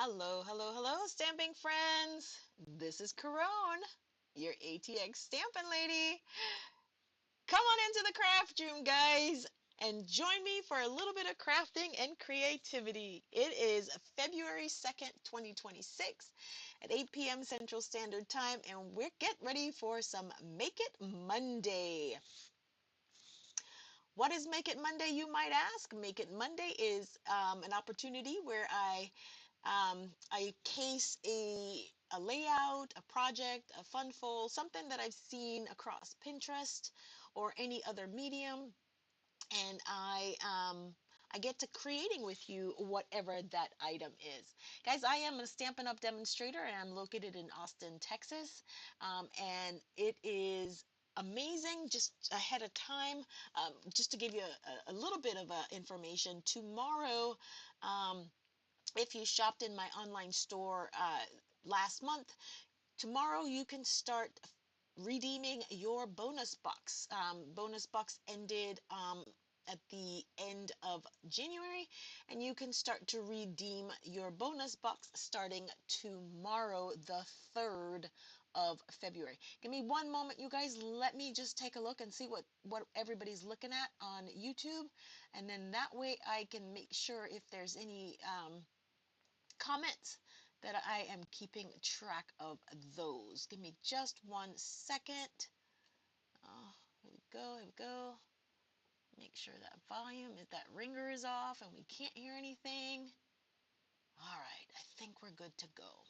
Hello, hello, hello, Stamping Friends. This is Caron, your ATX Stampin' Lady. Come on into the craft room, guys, and join me for a little bit of crafting and creativity. It is February 2nd, 2026 at 8 p.m. Central Standard Time, and we're get ready for some Make It Monday. What is Make It Monday, you might ask? Make It Monday is an opportunity where I case a layout, a project, a fun fold, something that I've seen across Pinterest or any other medium, and I get to creating with you whatever that item is. Guys, I am a Stampin' Up demonstrator, and I'm located in Austin, Texas, and it is amazing. Just ahead of time, just to give you a little bit of information, tomorrow, if you shopped in my online store last month, tomorrow you can start redeeming your bonus box. Bonus box ended at the end of January, and you can start to redeem your bonus box starting tomorrow, the 3rd of February. Give me one moment, you guys. Let me just take a look and see what everybody's looking at on YouTube, and then that way I can make sure if there's any comments that I am keeping track of those. Give me just 1 second. Here we go, here we go. Make sure that volume, if that ringer is off and we can't hear anything. All right, I think we're good to go.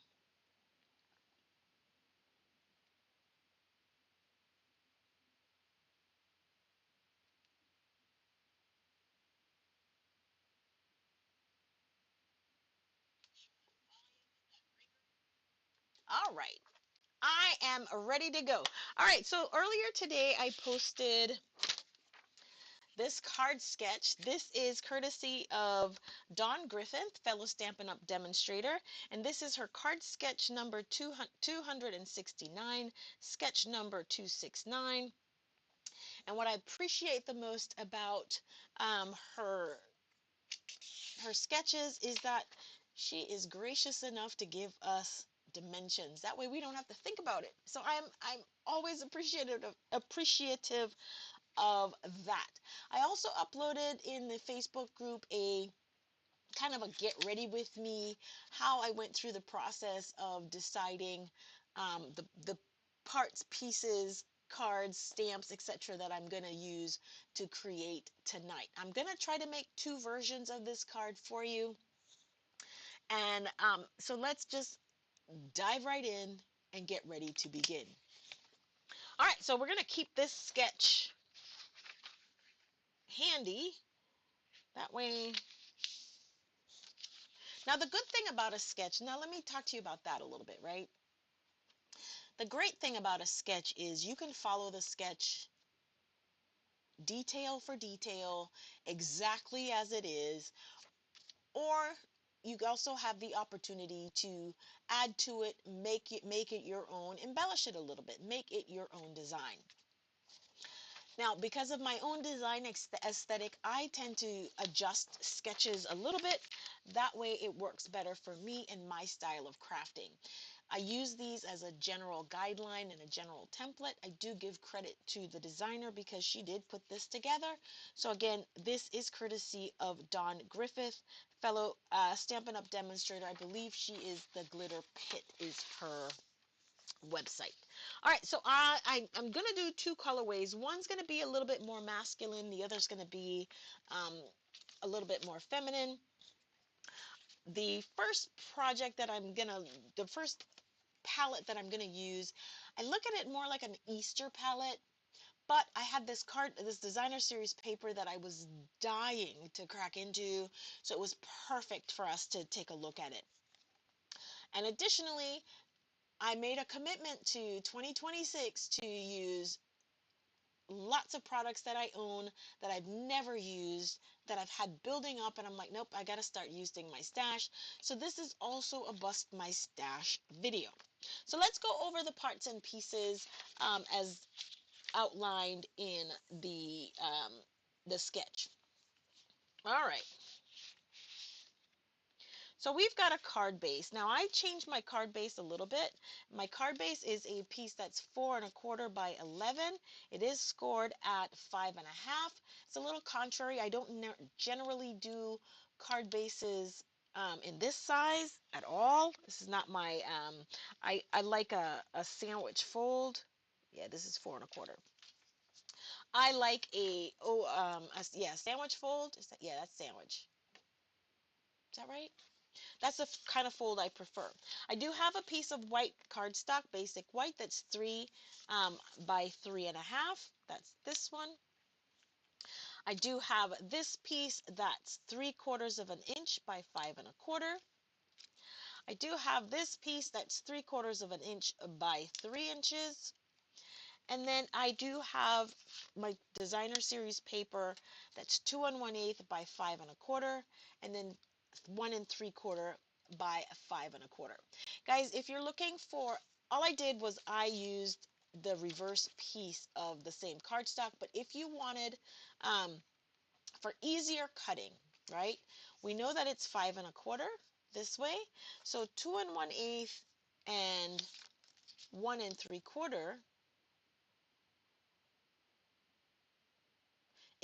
All right, I am ready to go. All right, so earlier today I posted this card sketch. This is courtesy of Dawn Griffith, fellow Stampin' Up demonstrator, and this is her card sketch number 269, sketch number 269. And what I appreciate the most about her sketches is that she is gracious enough to give us dimensions. That way we don't have to think about it. So I'm always appreciative of that. I also uploaded in the Facebook group a kind of a get ready with me, how I went through the process of deciding the parts, pieces, cards, stamps, etc. that I'm going to use to create tonight. I'm going to try to make 2 versions of this card for you. And so let's just dive right in and get ready to begin. All right, so we're going to keep this sketch handy. That way. Now, the good thing about a sketch, now let me talk to you about that a little bit, right? The great thing about a sketch is you can follow the sketch detail for detail, exactly as it is, or you also have the opportunity to add to it, make it your own, embellish it a little bit, make it your own design. Now, because of my own design aesthetic, I tend to adjust sketches a little bit. That way it works better for me and my style of crafting. I use these as a general guideline and a general template. I do give credit to the designer because she did put this together. So again, this is courtesy of Dawn Griffith, fellow Stampin' Up demonstrator. I believe she is the Glitter Pit is her website. All right, so I'm going to do 2 colorways. One's going to be a little bit more masculine. The other's going to be a little bit more feminine. The first the first palette that I'm going to use, I look at it more like an Easter palette, but I had this designer series paper that I was dying to crack into, so it was perfect for us to take a look at it. And additionally, I made a commitment to 2026 to use lots of products that I own that I've never used, that I've had building up, and I'm like, nope, I got to start using my stash. So this is also a bust my stash video. So let's go over the parts and pieces as outlined in the sketch. All right. So we've got a card base. Now I changed my card base a little bit. My card base is a piece that's 4¼ by 11. It is scored at 5½. It's a little contrary. I don't generally do card bases in this size at all. This is not my, I like a sandwich fold. Yeah, this is 4¼ I like yeah, sandwich fold. Yeah, that's sandwich. Is that right? That's the kind of fold I prefer. I do have a piece of white cardstock, basic white, that's 3 by 3½. That's this one. I do have this piece that's 3/4 of an inch by 5¼ I do have this piece that's 3/4 of an inch by 3 inches. And then I do have my designer series paper that's 2 1/8 by 5¼ and then 1 3/4 by 5¼ Guys, if you're looking for, all I did was I used the reverse piece of the same cardstock, but if you wanted for easier cutting, right? We know that it's 5¼ this way, so 2 1/8 and 1 3/4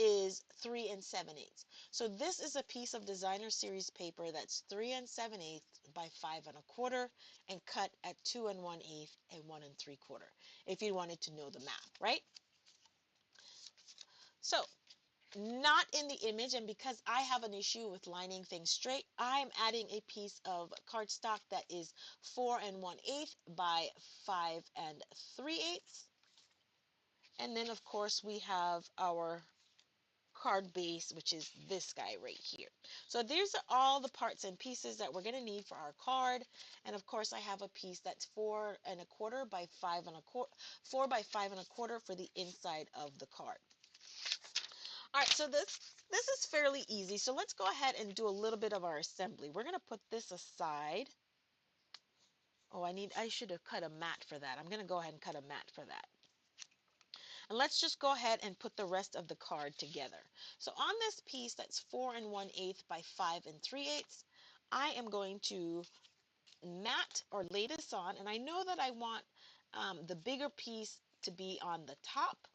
is 3 7/8. So this is a piece of designer series paper that's 3 7/8 by 5¼ and cut at 2 1/8 and 1 3/4. If you wanted to know the math, right? So not in the image, and because I have an issue with lining things straight, I'm adding a piece of cardstock that is 4 1/8 by 5 3/8. And then of course we have our card base, which is this guy right here. So these are all the parts and pieces that we're going to need for our card. And of course I have a piece that's 4 1/4 by 5 1/4, 4 by 5 1/4 for the inside of the card. All right, so this is fairly easy. So let's go ahead and do a little bit of our assembly. We're going to put this aside. Oh, I should have cut a mat for that. I'm going to go ahead and cut a mat for that. And let's just go ahead and put the rest of the card together. So on this piece that's 4 1/8 by 5 3/8, I am going to mat or lay this on, and I know that I want the bigger piece to be on the top.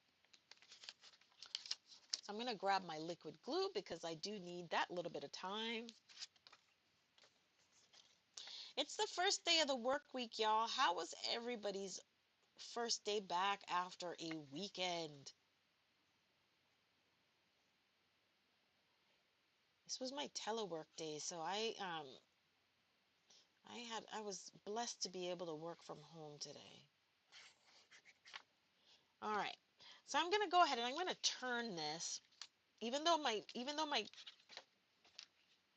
So I'm going to grab my liquid glue because I do need that little bit of time. It's the first day of the work week, y'all. How was everybody's first day back after a weekend? This was my telework day, so I was blessed to be able to work from home today. All right. So I'm going to go ahead and I'm going to turn this, even though my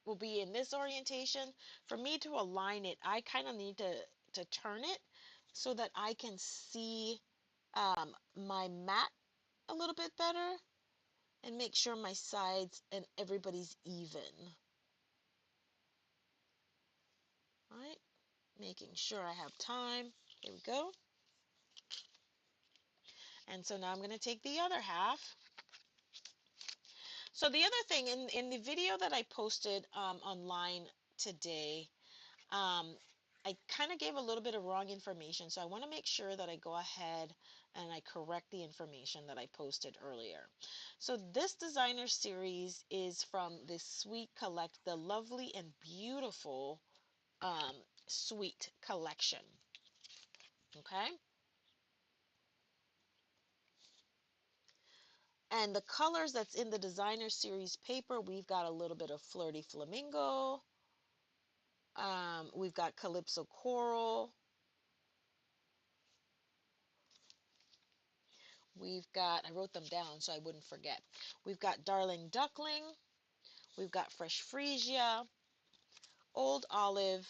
will be in this orientation, for me to align it, I kind of need to turn it so that I can see my mat a little bit better and make sure my sides and everybody's even. All right, making sure I have time. Here we go. And so now I'm going to take the other half. So the other thing, in the video that I posted online today, I kind of gave a little bit of wrong information, so I want to make sure that I go ahead and I correct the information that I posted earlier. So this designer series is from the Sweet Collect, the lovely and beautiful Sweet collection. Okay? And the colors that's in the designer series paper, we've got a little bit of Flirty Flamingo, we've got Calypso Coral, we've got, I wrote them down so I wouldn't forget, we've got Darling Duckling, we've got Fresh Freesia, Old Olive,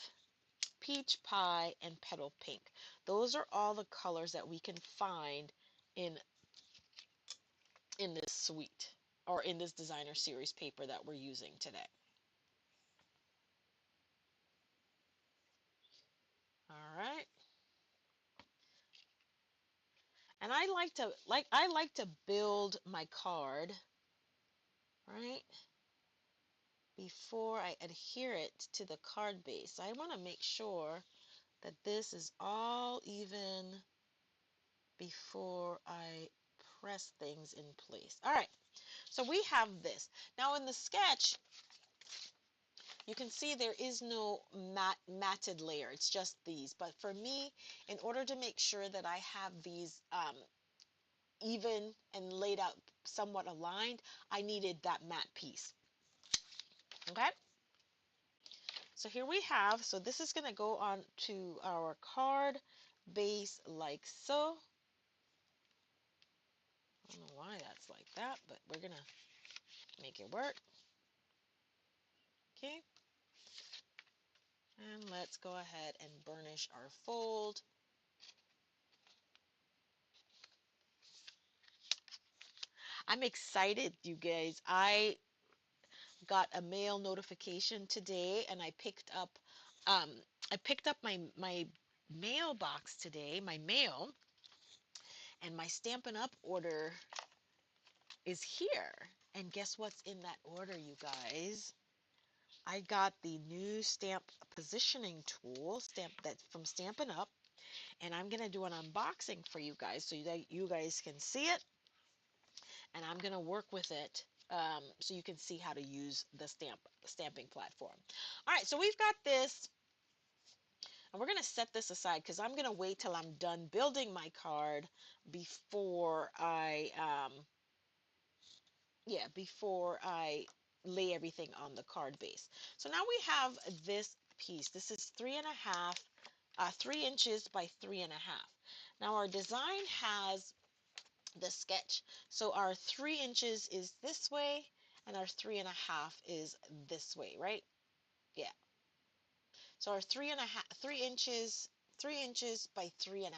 Peach Pie, and Petal Pink. Those are all the colors that we can find in this suite, or in this designer series paper that we're using today. All right. And I like to build my card, right? before I adhere it to the card base. So I want to make sure that this is all even before I press things in place. All right, so we have this. Now in the sketch, you can see there is no matted layer. It's just these. But for me, in order to make sure that I have these even and laid out somewhat aligned, I needed that matte piece. Okay? So here we have, so this is going to go on to our card base like so. I don't know why that's like that, but we're going to make it work. Okay? And let's go ahead and burnish our fold. I'm excited, you guys. I got a mail notification today, and I picked up my mailbox today, my mail, and my Stampin' Up order is here. And guess what's in that order, you guys? I got the new stamp positioning tool, that's from Stampin' Up, and I'm gonna do an unboxing for you guys so that you guys can see it, and I'm gonna work with it so you can see how to use the stamping platform. All right, so we've got this, and we're gonna set this aside because I'm gonna wait till I'm done building my card before before I lay everything on the card base. So now we have this piece. This is 3 inches by 3.5. Now our design has the sketch. So our 3 inches is this way, and our 3.5 is this way, right? Yeah. So our 3 inches by 3.5.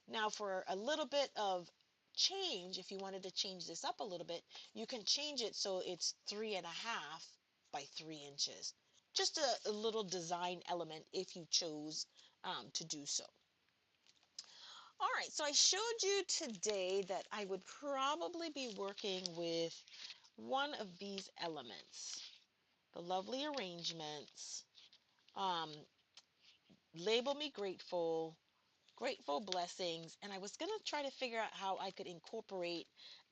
Now for a little bit of change, if you wanted to change this up a little bit, you can change it so it's 3.5 by 3 inches. Just a little design element if you chose to do so. All right, so I showed you today that I would probably be working with one of these elements, the lovely arrangements, um, label me grateful, grateful blessings, and I was going to try to figure out how I could incorporate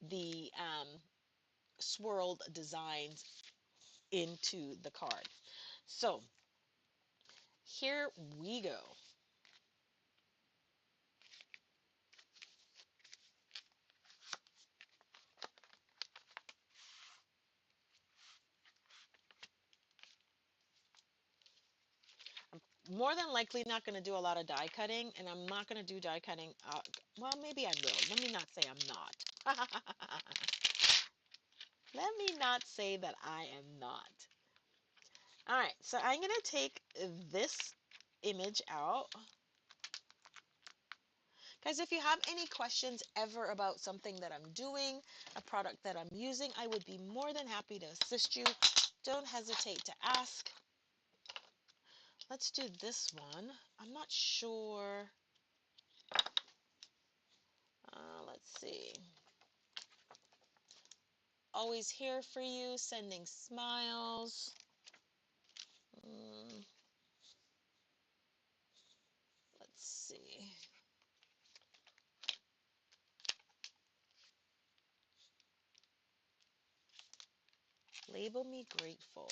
the swirled designs into the card. So here we go. More than likely not going to do a lot of die cutting, and I'm not going to do die cutting. Well, maybe I will. Let me not say I'm not. Let me not say that I am not. All right, so I'm going to take this image out. Guys, if you have any questions ever about something that I'm doing, a product that I'm using, I would be more than happy to assist you. Don't hesitate to ask. Let's do this one. I'm not sure. Let's see. Always here for you, sending smiles. Mm, let's see. Label me grateful.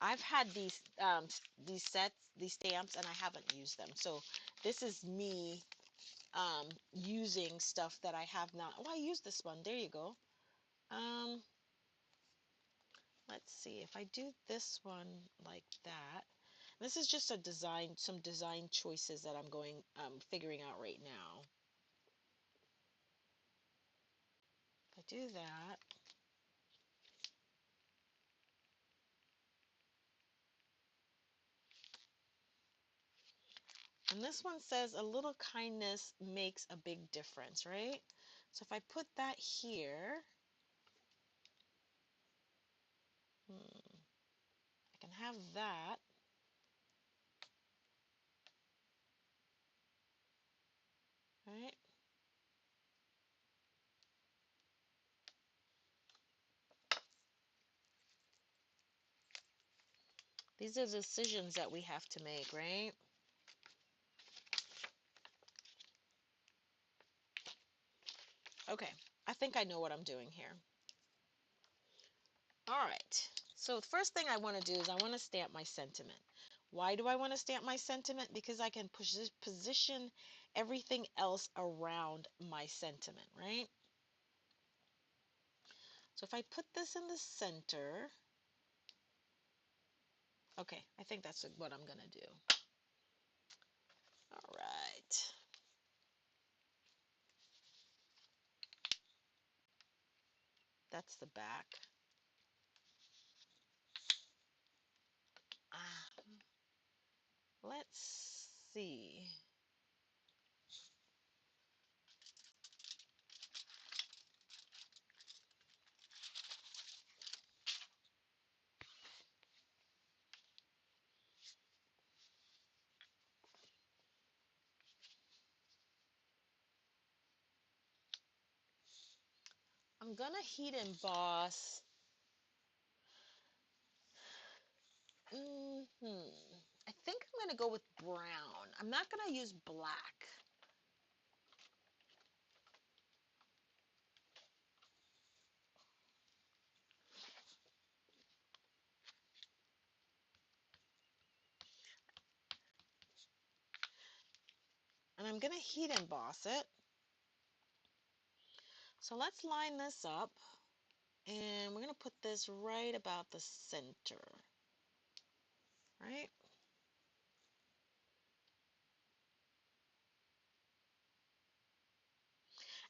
I've had these stamps, and I haven't used them. So this is me using stuff that I have not. Oh, I used this one. There you go. Um, let's see if I do this one like that. This is just a design, some design choices that I'm figuring out right now. If I do that, and this one says a little kindness makes a big difference, right? So if I put that here, I can have that. Right? These are decisions that we have to make, right? Okay, I think I know what I'm doing here. All right, so the first thing I want to do is I want to stamp my sentiment. Why do I want to stamp my sentiment? Because I can position everything else around my sentiment, right? So if I put this in the center, okay, I think that's what I'm going to do. All right. That's the back. Ah, let's see. I'm going to heat emboss. I think I'm going to go with brown. I'm not going to use black. And I'm going to heat emboss it. So let's line this up. And we're going to put this right about the center. Right?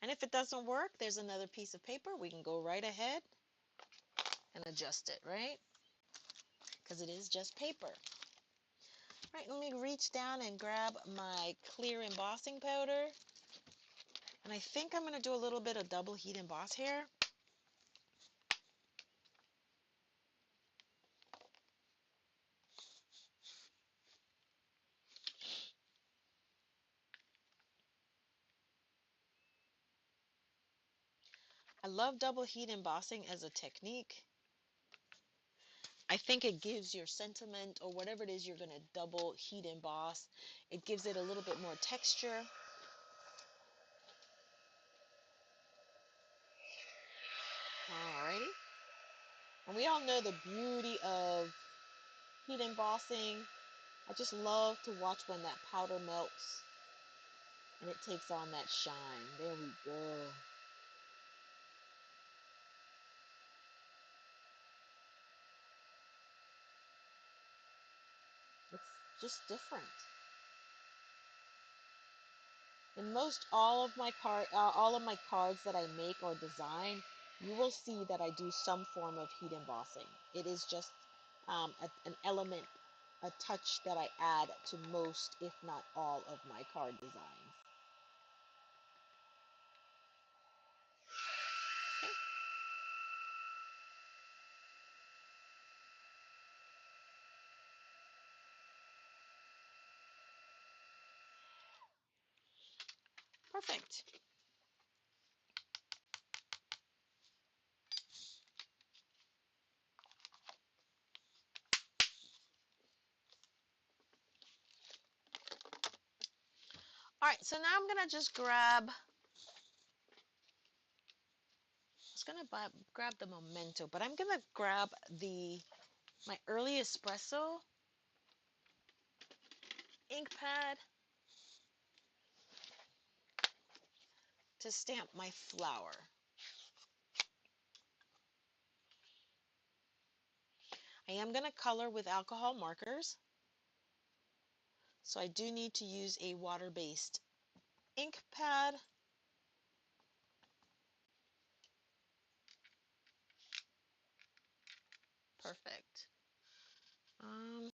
And if it doesn't work, there's another piece of paper. We can go right ahead and adjust it, right? Because it is just paper. Right, let me reach down and grab my clear embossing powder. And I think I'm going to do a little bit of double heat emboss here. I love double heat embossing as a technique. I think it gives your sentiment or whatever it is you're going to double heat emboss, it gives it a little bit more texture. Alrighty. And we all know the beauty of heat embossing. I just love to watch when that powder melts and it takes on that shine. There we go. It's just different. In most all of my cards that I make or design, you will see that I do some form of heat embossing. It is just an element, a touch that I add to most, if not all, of my card designs. Okay. Perfect. All right, so now I'm gonna just grab. I was gonna grab the Memento, but I'm gonna grab my early espresso ink pad to stamp my flower. I am gonna color with alcohol markers, so I do need to use a water-based ink pad. Perfect. Um,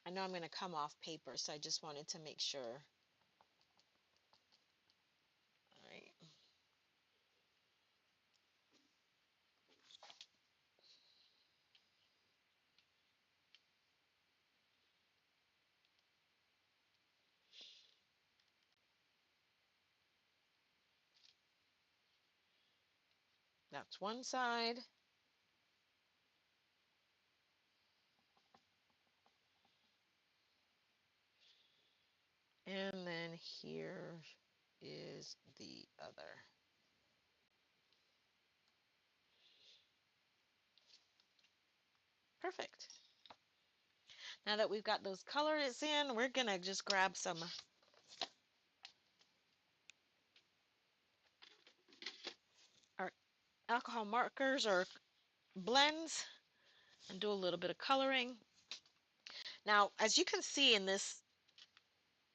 I know I'm going to come off paper, so I just wanted to make sure. All right. That's one side. And then here is the other. Perfect. Now that we've got those colors in, we're gonna just grab some our alcohol markers or blends and do a little bit of coloring. Now, as you can see in this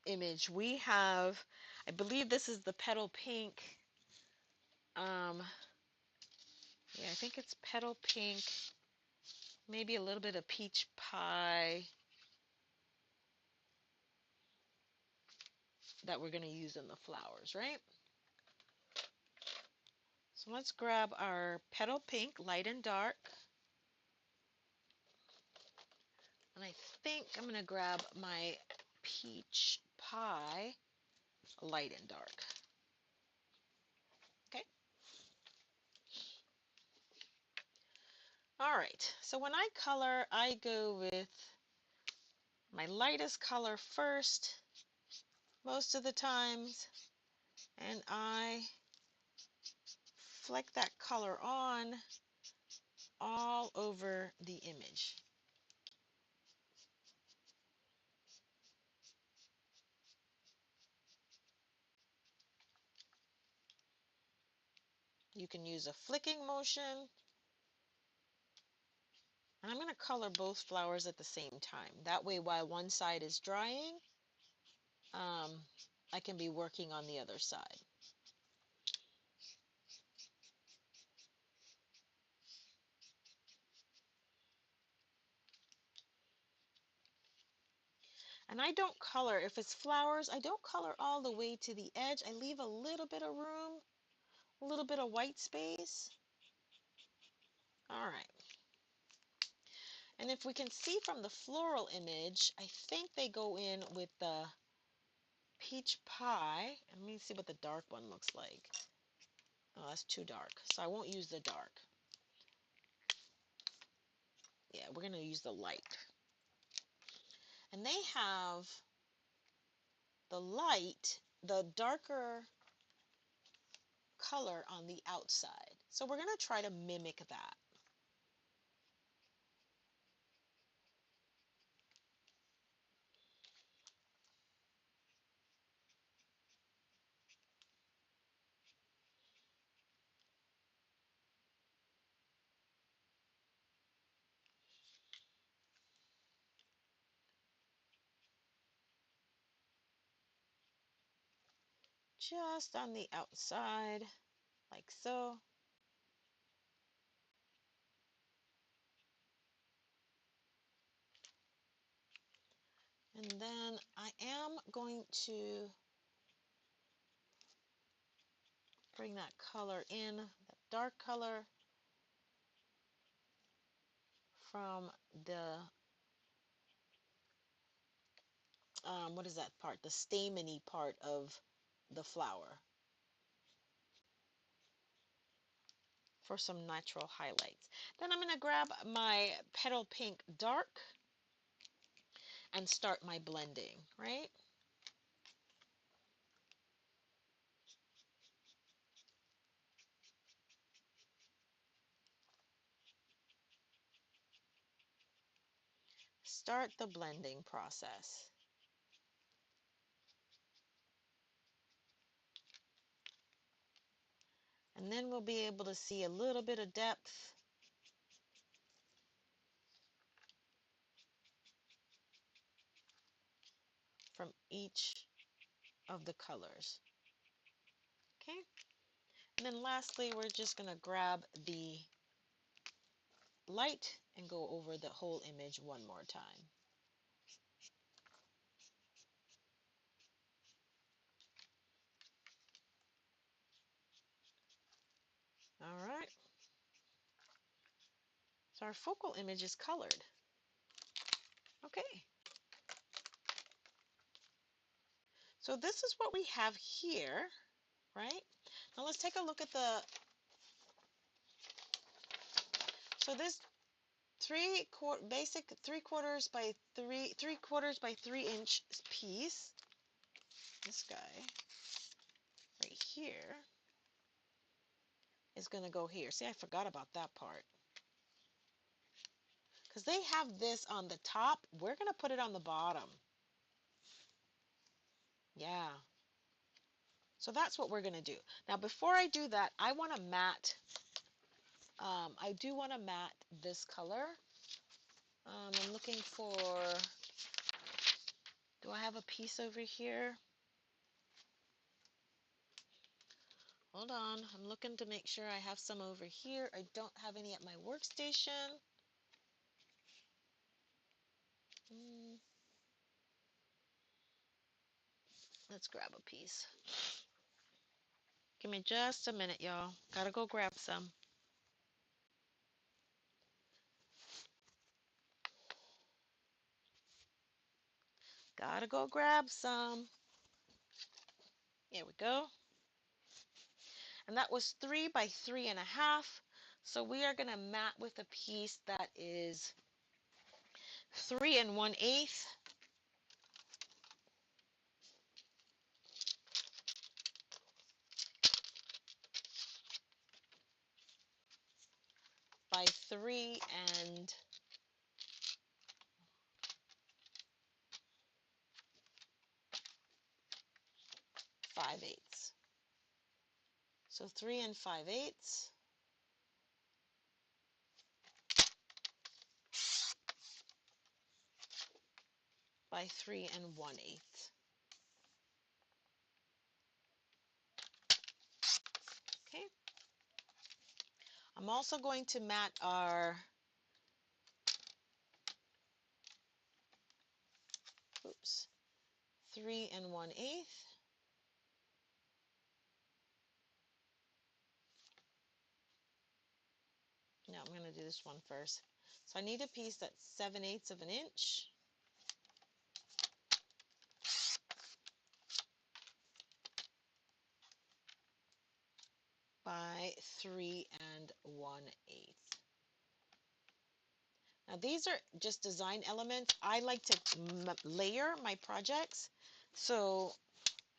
image, we have, I believe this is the petal pink. Yeah, I think it's petal pink, maybe a little bit of peach pie that we're going to use in the flowers, right? So let's grab our petal pink, light and dark. And I think I'm going to grab my peach pie, light and dark. Okay. All right. So when I color, I go with my lightest color first most of the times, and I flick that color on all over the image. You can use a flicking motion. And I'm going to color both flowers at the same time. That way, while one side is drying, I can be working on the other side. And I don't color, if it's flowers, I don't color all the way to the edge. I leave a little bit of room, a little bit of white space. All right. And if we can see from the floral image, I think they go in with the peach pie. Let me see what the dark one looks like. Oh, that's too dark, so I won't use the dark. Yeah, we're going to use the light. And they have the light, the darker color on the outside. So we're going to try to mimic that. Just on the outside, like so. And then I am going to bring that color in, that dark color from the, what is that part? The stameny part of the flower for some natural highlights. Then I'm going to grab my petal pink dark and start my blending, right? Start the blending process. And then we'll be able to see a little bit of depth from each of the colors. Okay? And then lastly, we're just going to grab the light and go over the whole image one more time. All right. So our focal image is colored. Okay. So this is what we have here, right? Now let's take a look at the So this basic 3/4 by 3/4 by 3 inch piece, this guy right here, is going to go here. See, I forgot about that part. Because they have this on the top, we're going to put it on the bottom. Yeah. So that's what we're going to do. Now, before I do that, I want to mat. I do want to mat this color. I'm looking for, do I have a piece over here? Hold on, I'm looking to make sure I have some over here. I don't have any at my workstation. Let's grab a piece. Give me just a minute, y'all. Gotta go grab some. Gotta go grab some. Here we go. And that was 3 by 3.5. So we are gonna mat with a piece that is 3 1/8 by 3 5/8. So 3 5/8 by 3 1/8. Okay. I'm also going to mat our 3 1/8. No, I'm going to do this one first. So I need a piece that's 7/8 of an inch by 3 1/8. Now these are just design elements. I like to layer my projects. So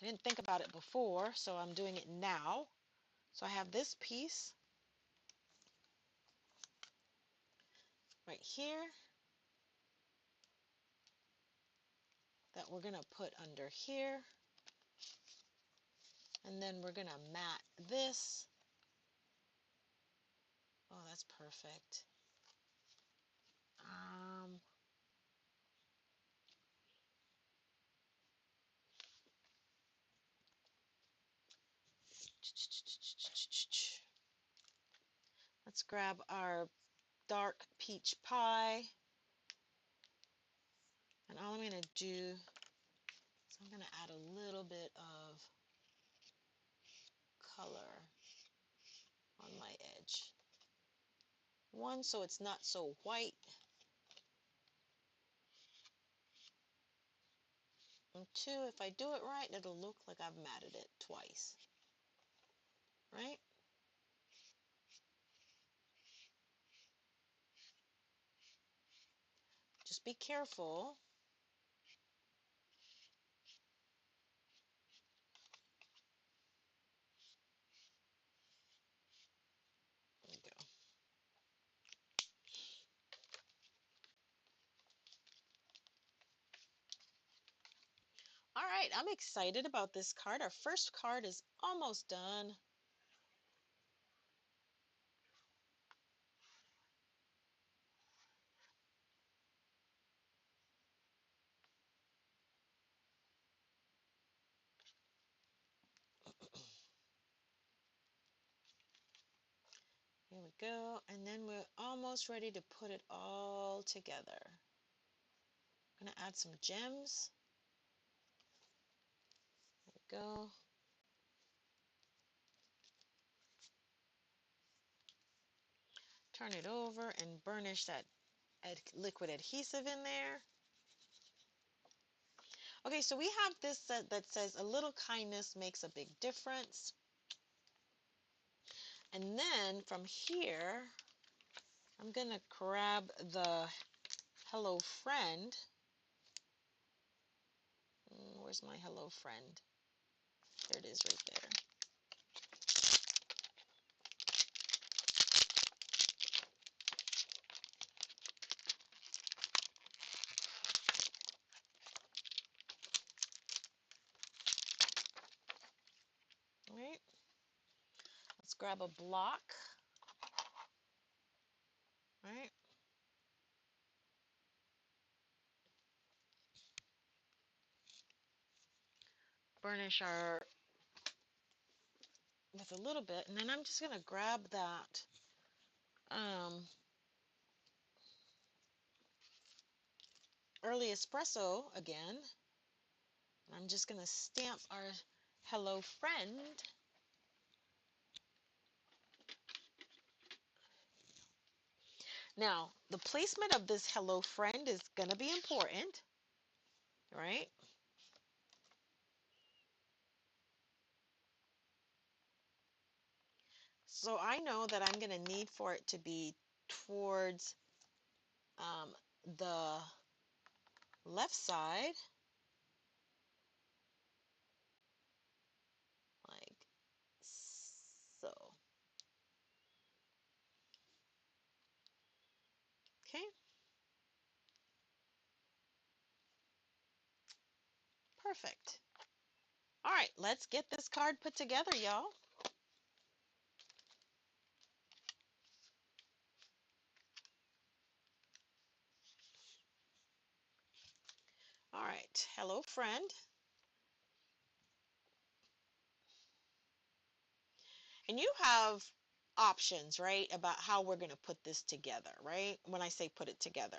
I didn't think about it before, so I'm doing it now. So I have this piece right here that we're going to put under here. And then we're going to mat this. Oh, that's perfect. Let's grab our dark peach pie. And all I'm going to do is I'm going to add a little bit of color on my edge. One, so it's not so white. And two, if I do it right, it'll look like I've matted it twice. Right? Just be careful. There you go. All right, I'm excited about this card. Our first card is almost done. Here we go. And then we're almost ready to put it all together. I'm going to add some gems. There we go. Turn it over and burnish that liquid adhesive in there. Okay, so we have this that says a little kindness makes a big difference. And then from here, I'm going to grab the Hello Friend. Where's my Hello Friend? There it is right there. All right. Let's grab a block. All right. Burnish our with a little bit, and then I'm just going to grab that early espresso again. I'm just going to stamp our Hello Friend. Now, the placement of this Hello Friend is going to be important, right? So I know that I'm going to need for it to be towards the left side, like so. Okay, perfect. All right, let's get this card put together, y'all. All right, Hello Friend. And you have options, right, about how we're going to put this together, right? When I say put it together,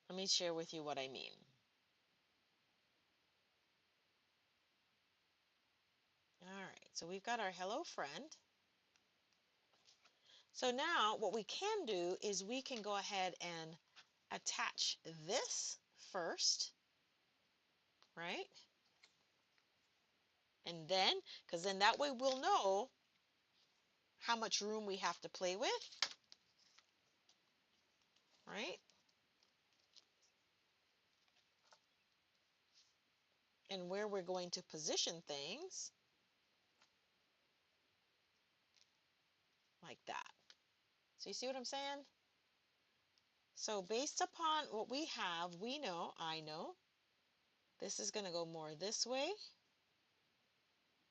let me share with you what I mean. All right, so we've got our Hello Friend. So now what we can do is we can go ahead and attach this first, right? And then, because then that way we'll know how much room we have to play with, right? And where we're going to position things like that. So you see what I'm saying? So based upon what we have, we know, I know, this is going to go more this way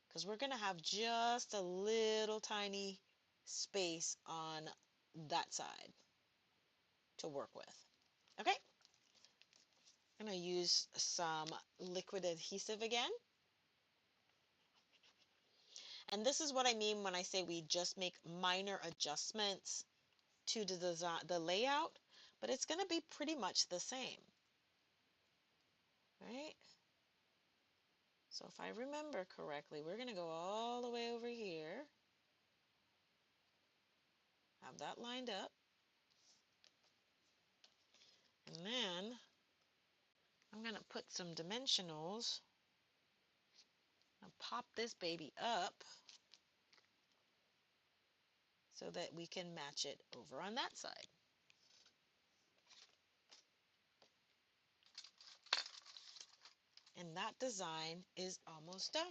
because we're going to have just a little tiny space on that side to work with. Okay, I'm going to use some liquid adhesive again. And this is what I mean when I say we just make minor adjustments to the design, the layout, but it's going to be pretty much the same, right? So if I remember correctly, we're going to go all the way over here, have that lined up, and then I'm going to put some dimensionals and pop this baby up so that we can match it over on that side. And that design is almost done.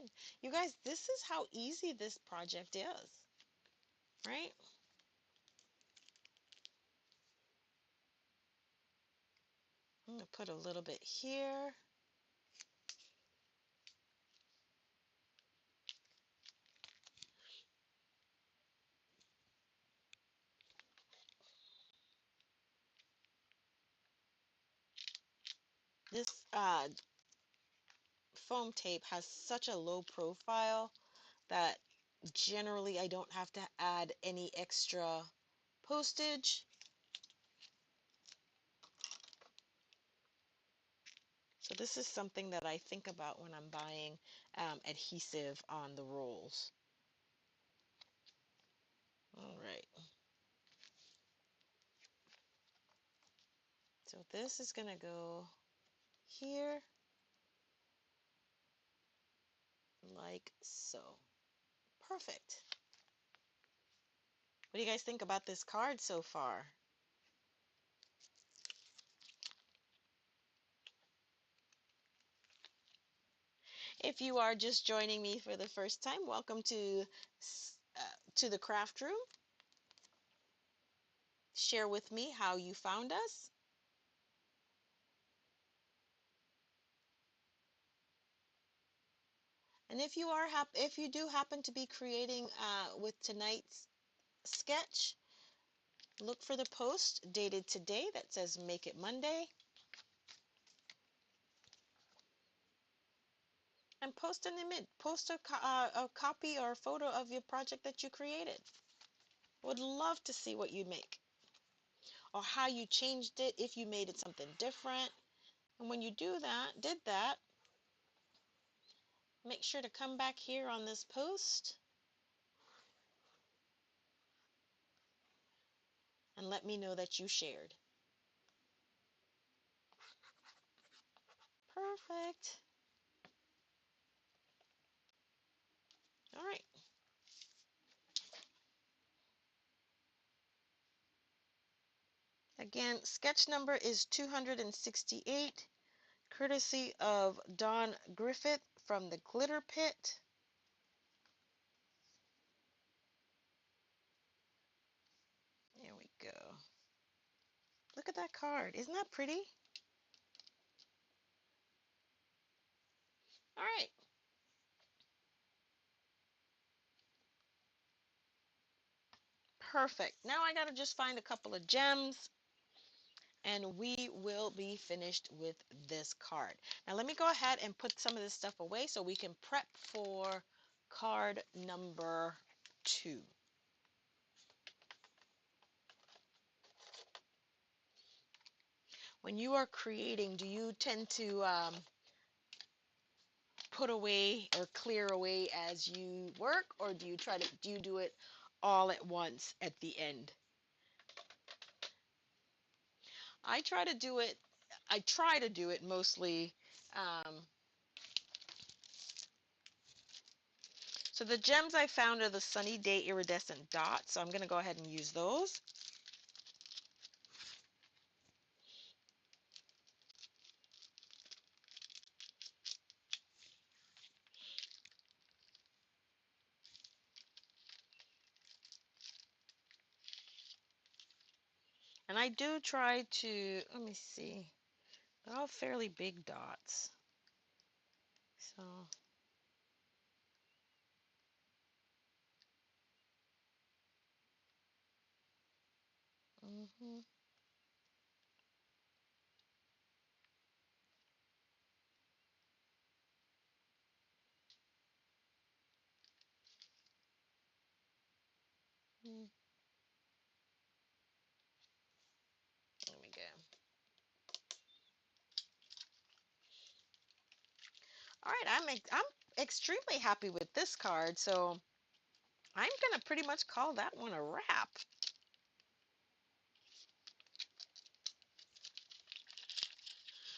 You guys, this is how easy this project is, right? I'm going to put a little bit here. This foam tape has such a low profile that generally I don't have to add any extra postage. So this is something that I think about when I'm buying adhesive on the rolls. All right. So this is going to go here like so. Perfect. What do you guys think about this card so far? If you are just joining me for the first time, welcome to the craft room. Share with me how you found us. And if you do happen to be creating with tonight's sketch, look for the post dated today that says Make It Monday, and post an image, post a copy or a photo of your project that you created. Would love to see what you make or how you changed it, if you made it something different. And when you did that, make sure to come back here on this post and let me know that you shared. Perfect. All right. Again, sketch number is 268, courtesy of Don Griffith from the Glitter Pit. There we go. Look at that card. Isn't that pretty? All right. Perfect. Now I got to just find a couple of gems and we will be finished with this card. Now let me go ahead and put some of this stuff away so we can prep for card number 2. When you are creating, do you tend to put away or clear away as you work, or do you do it all at once at the end? I try to do it mostly. So the gems I found are the Sunny Day iridescent dots, so I'm going to go ahead and use those. And I do try to, let me see, they're all fairly big dots. So, mm-hmm. There we go. All right, I'm extremely happy with this card, so I'm gonna pretty much call that one a wrap.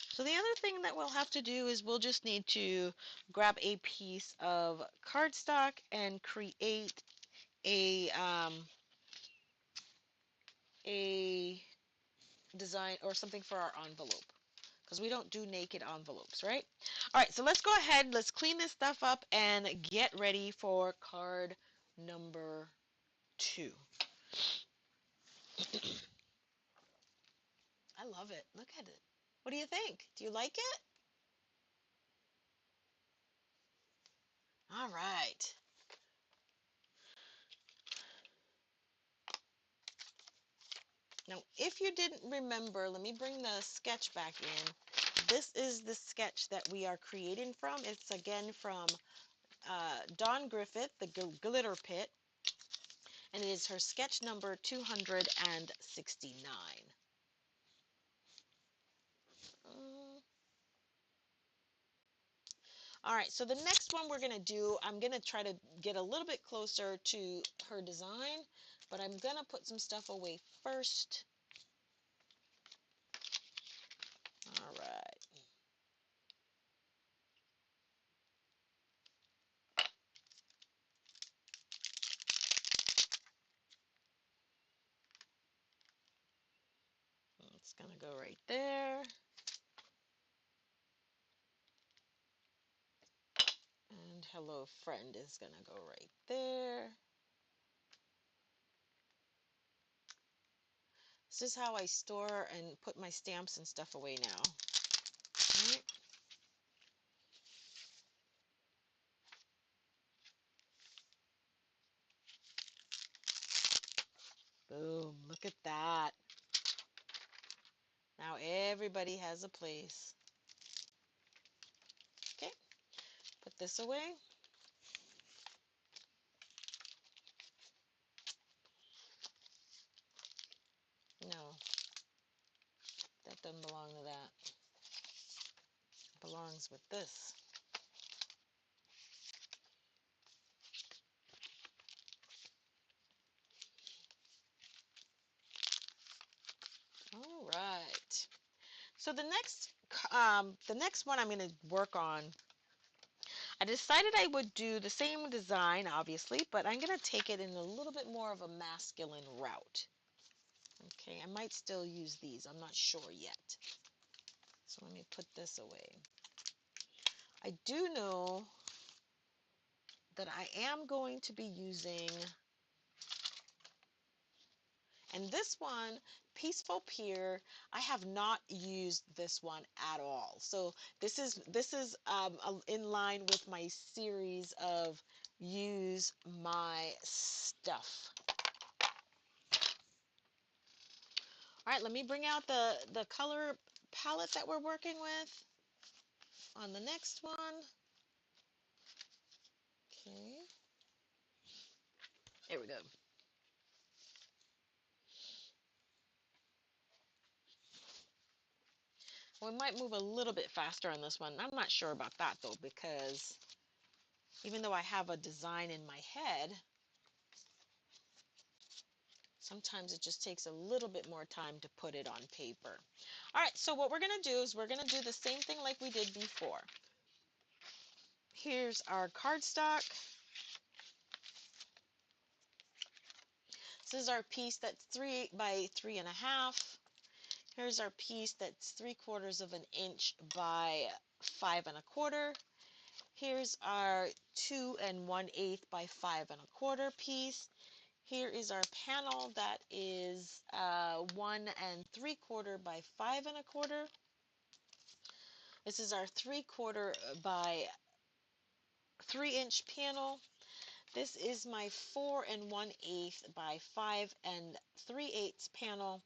So the other thing that we'll have to do is we'll just need to grab a piece of cardstock and create a design or something for our envelope, because we don't do naked envelopes, right? All right, so let's go ahead, let's clean this stuff up and get ready for card number 2. I love it. Look at it. What do you think? Do you like it? All right. Now, if you didn't remember, let me bring the sketch back in. This is the sketch that we are creating from. It's again from Dawn Griffith, the Glitter Pit, and it is her sketch number 269. All right, so the next one we're going to do, I'm going to try to get a little bit closer to her design, but I'm going to put some stuff away first. All right. go right there. And hello friend is going to go right there. This is how I store and put my stamps and stuff away now. Right. Boom, look at that. Now everybody has a place. Okay, put this away. No, that doesn't belong to that. It belongs with this. All right. So the next one I'm going to work on, I decided I would do the same design, obviously, but I'm going to take it in a little bit more of a masculine route. Okay, I might still use these. I'm not sure yet. So let me put this away. I do know that I am going to be using, and this one, Peaceful Pier, I have not used this one at all. So this is in line with my series of use my stuff. All right, let me bring out the color palette that we're working with on the next one. Okay, there we go. We might move a little bit faster on this one. I'm not sure about that though, because even though I have a design in my head, sometimes it just takes a little bit more time to put it on paper. All right, so what we're going to do is we're going to do the same thing like we did before. Here's our cardstock. This is our piece that's 3 by 3.5. Here's our piece that's 3/4 of an inch by 5 1/4. Here's our 2 1/8 by 5 1/4 piece. Here is our panel that is 1 3/4 by 5 1/4. This is our 3/4 by 3-inch panel. This is my 4 1/8 by 5 3/8 panel.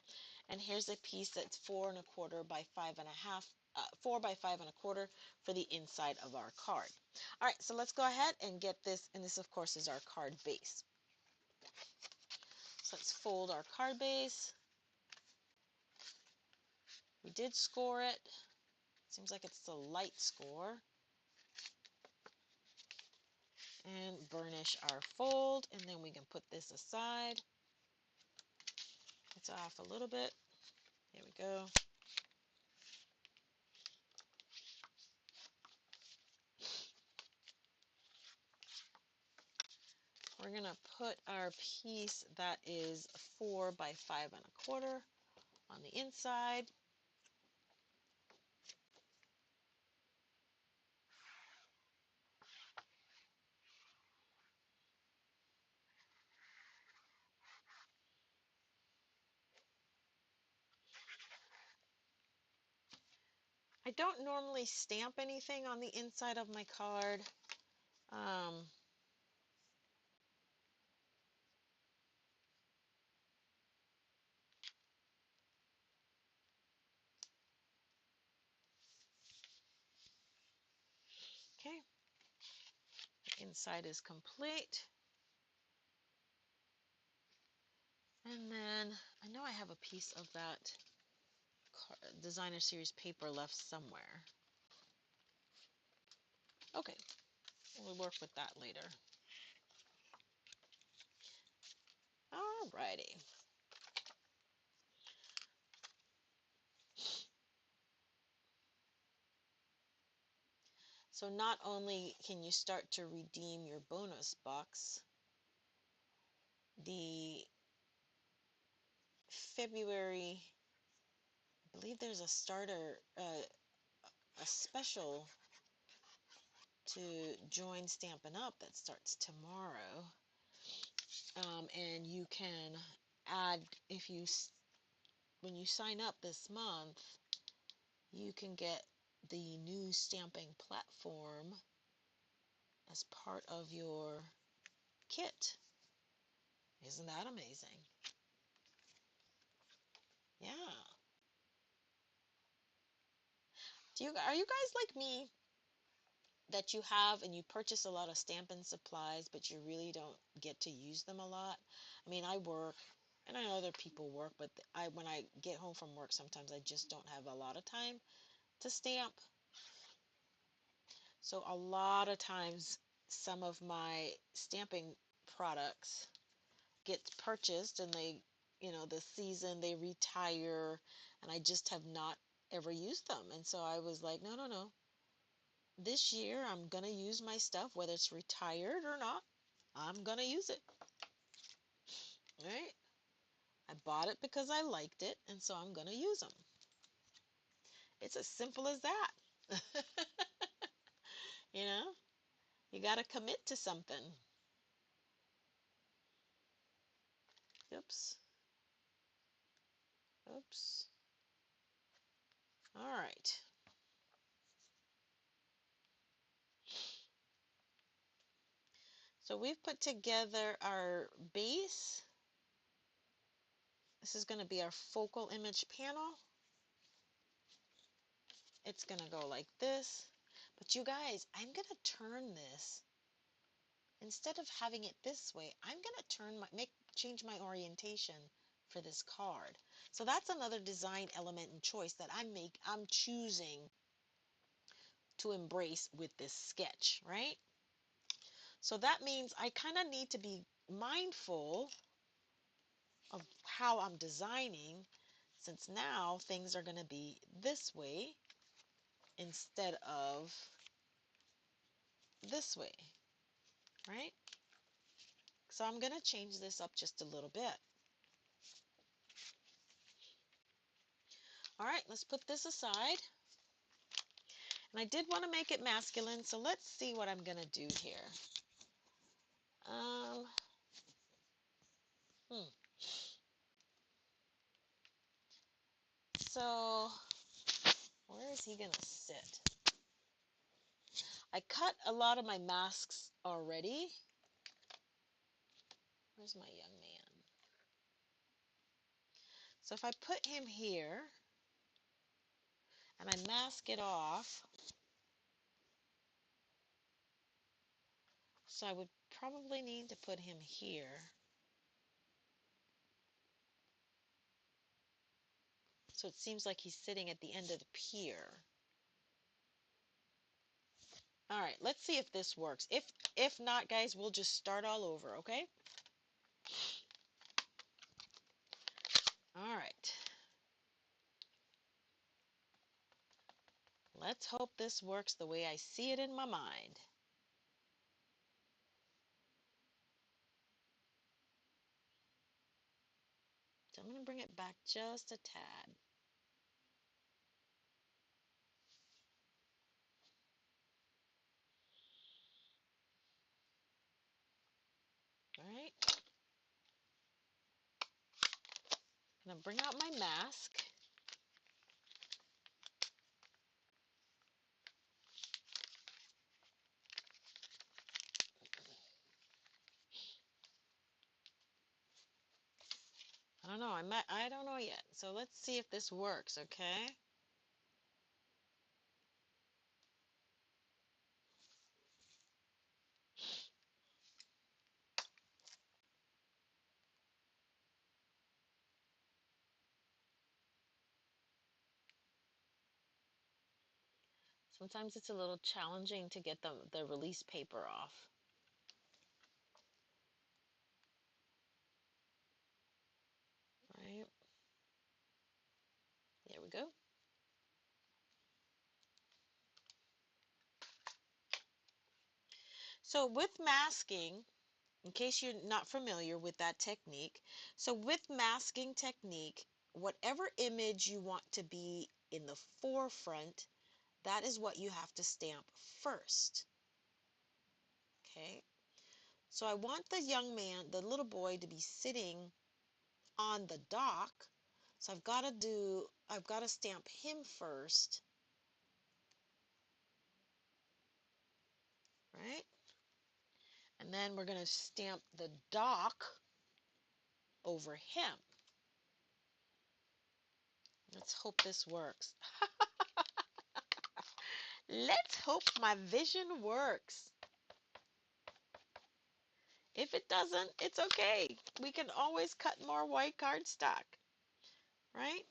And here's a piece that's 4 1/4 by 5.5, 4 by 5 1/4 for the inside of our card. All right, so let's go ahead and get this. And this, of course, is our card base. So let's fold our card base. We did score it. Seems like it's a light score. And burnish our fold, and then we can put this aside. It's off a little bit. There we go. We're going to put our piece that is 4 by 5 1/4 on the inside. I don't normally stamp anything on the inside of my card. Okay, the inside is complete. And then I know I have a piece of that designer series paper left somewhere. Okay, we'll work with that later. Alrighty. So not only can you start to redeem your bonus box, the February I believe there's a starter, a special to join Stampin' Up that starts tomorrow. And you can add, if you, when you sign up this month, you can get the new stamping platform as part of your kit. Isn't that amazing? Yeah. Are you guys like me that you have and you purchase a lot of stamping supplies, but you really don't get to use them a lot? I mean, I work, and I know other people work, but when I get home from work, sometimes I just don't have a lot of time to stamp. So a lot of times, some of my stamping products get purchased, and they, the season they retire, and I just have not ever used them. And so I was like, no, no, no. This year I'm gonna use my stuff, whether it's retired or not. I'm gonna use it. Right? I bought it because I liked it, and so I'm gonna use them. It's as simple as that. You know, you gotta commit to something. Oops. Oops. All right. So we've put together our base. This is going to be our focal image panel. It's going to go like this. But you guys, I'm going to turn this. Instead of having it this way, I'm going to change my orientation for this card. So that's another design element and choice that I'm choosing to embrace with this sketch, right? So that means I kind of need to be mindful of how I'm designing, since now things are going to be this way instead of this way, right? So I'm going to change this up just a little bit. All right, let's put this aside. And I did want to make it masculine, so let's see what I'm going to do here. Um, hmm. So where is he going to sit? I cut a lot of my masks already. Where's my young man? So if I put him here and I mask it off, so I would probably need to put him here. So it seems like he's sitting at the end of the pier. All right, let's see if this works. If not, guys, we'll just start all over, okay? All right. Let's hope this works the way I see it in my mind. So I'm going to bring it back just a tad. All right. I'm going to bring out my mask. I don't know. I don't know yet. So let's see if this works, okay? Sometimes it's a little challenging to get the release paper off. Right? There we go. So with masking, in case you're not familiar with that technique, so with masking technique, whatever image you want to be in the forefront, that is what you have to stamp first. Okay? So I want the young man, the little boy, to be sitting on the dock. So I've got to stamp him first, right? And then we're going to stamp the dock over him. Let's hope this works. Let's hope my vision works. If it doesn't, it's okay. We can always cut more white cardstock, right?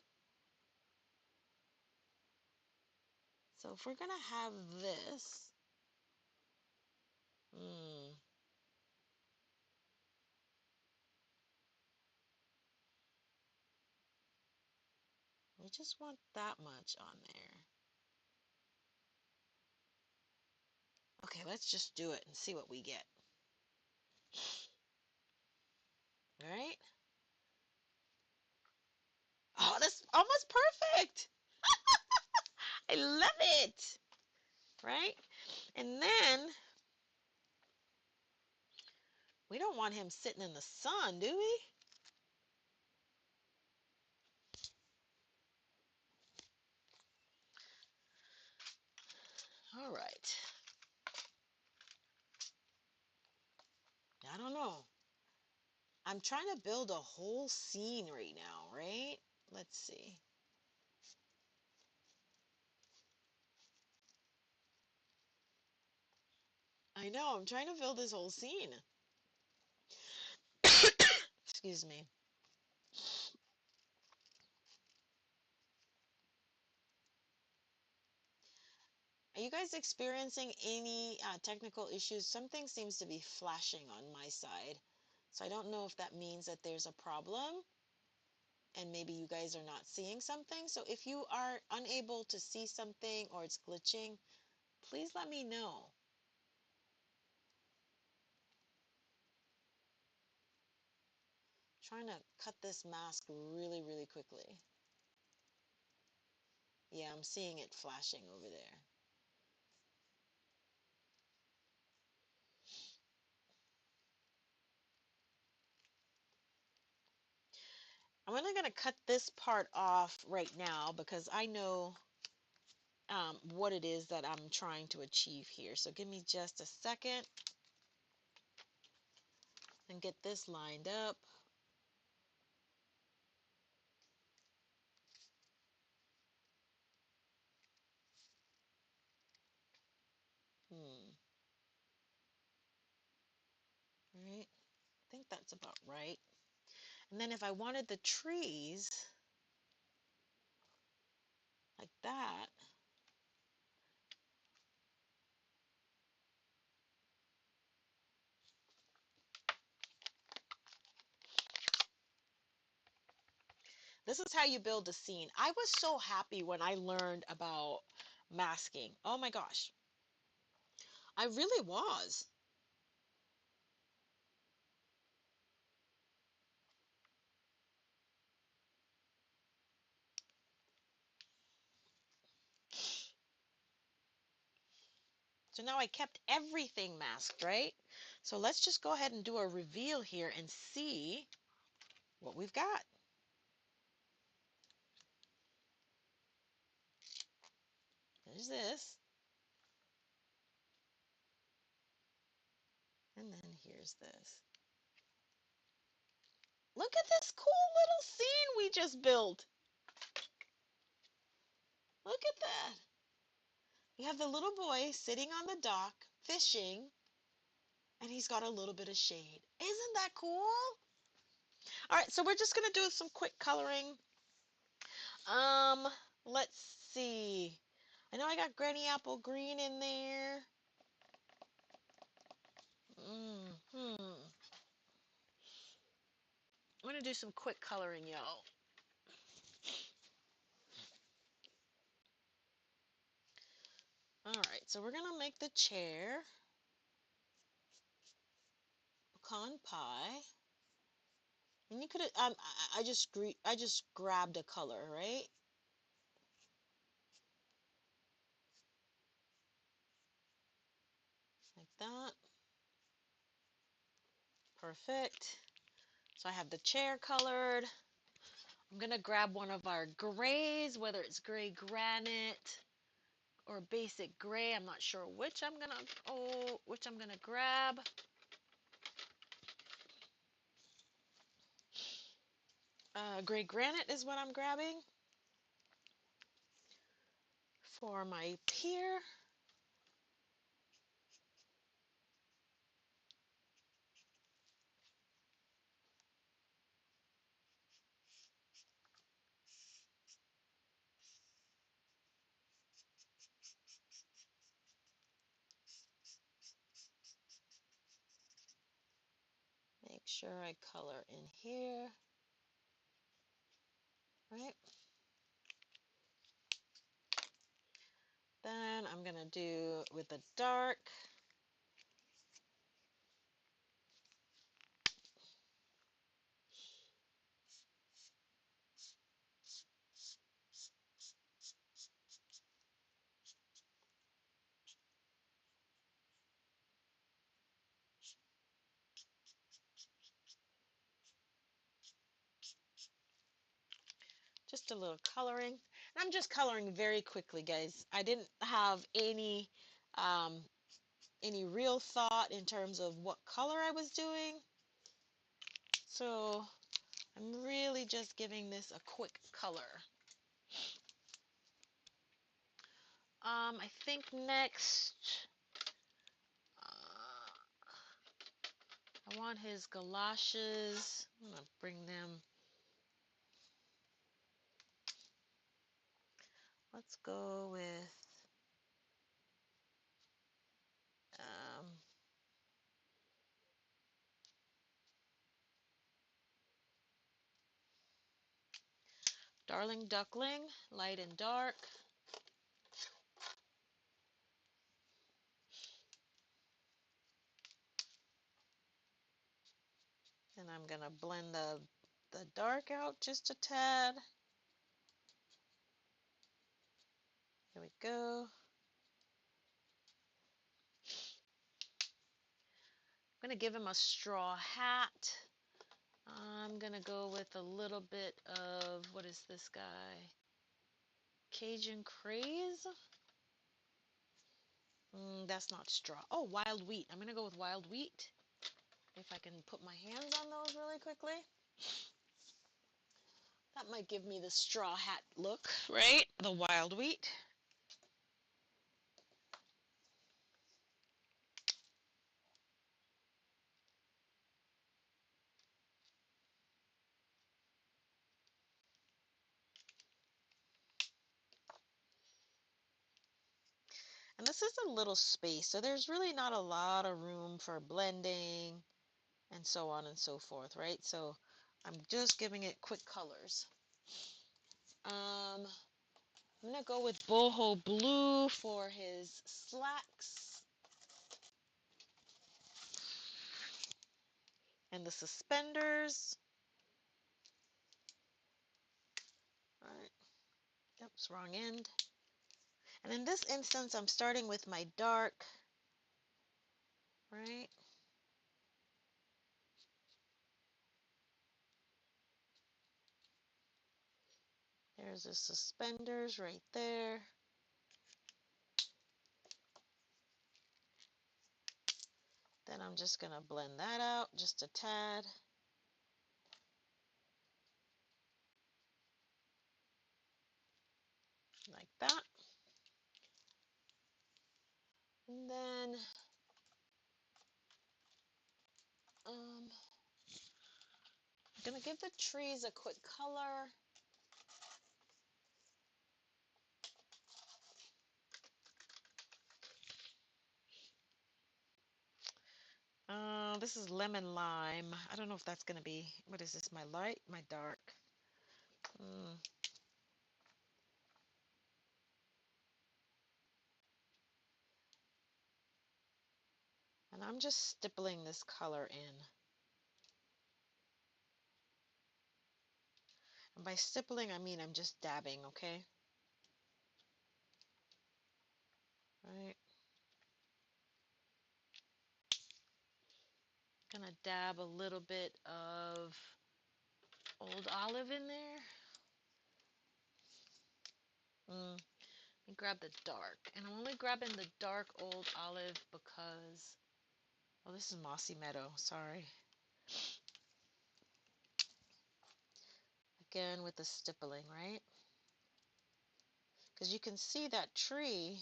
So if we're going to have this, we just want that much on there. Okay, let's just do it and see what we get. All right? Oh, that's almost perfect. I love it. Right? And then we don't want him sitting in the sun, do we? All right. I don't know. I'm trying to build a whole scene right now, right? Let's see. I know, I'm trying to build this whole scene. Excuse me. Are you guys experiencing any technical issues? Something seems to be flashing on my side. So I don't know if that means that there's a problem and maybe you guys are not seeing something. So if you are unable to see something or it's glitching, please let me know. Trying to cut this mask really, really quickly. Yeah, I'm seeing it flashing over there. I'm only going to cut this part off right now because I know what it is that I'm trying to achieve here. So give me just a second and get this lined up. Right. I think that's about right. And then if I wanted the trees like that, this is how you build a scene. I was so happy when I learned about masking. Oh my gosh. I really was. So now I kept everything masked, right? So let's just go ahead and do a reveal here and see what we've got. There's this. And then here's this. Look at this cool little scene we just built. Look at that. We have the little boy sitting on the dock fishing, and he's got a little bit of shade. Isn't that cool? All right, so we're just going to do some quick coloring. Um, let's see. I know I got Granny Apple Green in there. I'm going to do some quick coloring, y'all. All right, so we're going to make the chair pecan pie. And you could I just grabbed a color, right? Like that. Perfect. So I have the chair colored. I'm gonna grab one of our grays, whether it's gray granite or basic gray. I'm not sure which which I'm gonna grab. Gray granite is what I'm grabbing for my pier. Make sure I color in here, right? Then I'm gonna do with the dark. Just a little coloring. And I'm just coloring very quickly, guys. I didn't have um, any real thought in terms of what color I was doing. So I'm really just giving this a quick color. I think next, I want his galoshes. I'm gonna bring them. Let's go with um, Darling Duckling, light and dark. And I'm gonna blend the dark out just a tad. Here we go. I'm gonna give him a straw hat. I'm gonna go with a little bit of, what is this guy? Cajun Craze? That's not straw. Oh, wild wheat. I'm gonna go with wild wheat. If I can put my hands on those really quickly. That might give me the straw hat look, right? The wild wheat. And this is a little space, so there's really not a lot of room for blending and so on and so forth, right? So I'm just giving it quick colors. I'm going to go with boho blue for his slacks and the suspenders. All right. Oops, wrong end. And in this instance, I'm starting with my dark, right? There's the suspenders right there. Then I'm just going to blend that out just a tad. Like that. And then I'm going to give the trees a quick color. This is lemon lime. I don't know if that's going to be, what is this, my light, my dark? And I'm just stippling this color in. And by stippling, I mean I'm just dabbing, okay? Right? Gonna dab a little bit of old olive in there. Let me grab the dark. And I'm only grabbing the dark old olive because, oh, this is Mossy Meadow, sorry. Again with the stippling, right? Because you can see that tree,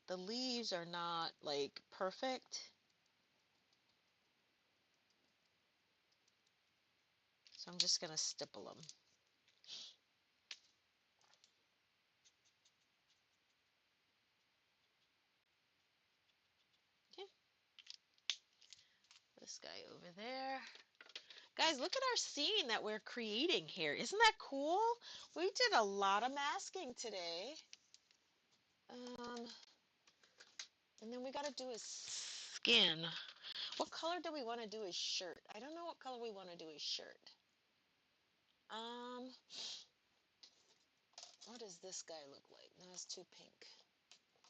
the leaves are not like perfect. So I'm just gonna stipple them. Okay. This guy over there. Guys, look at our scene that we're creating here. Isn't that cool? We did a lot of masking today. And then we got to do his skin. What color do we want to do his shirt? I don't know what color we want to do his shirt. Um, what does this guy look like? No, it's too pink.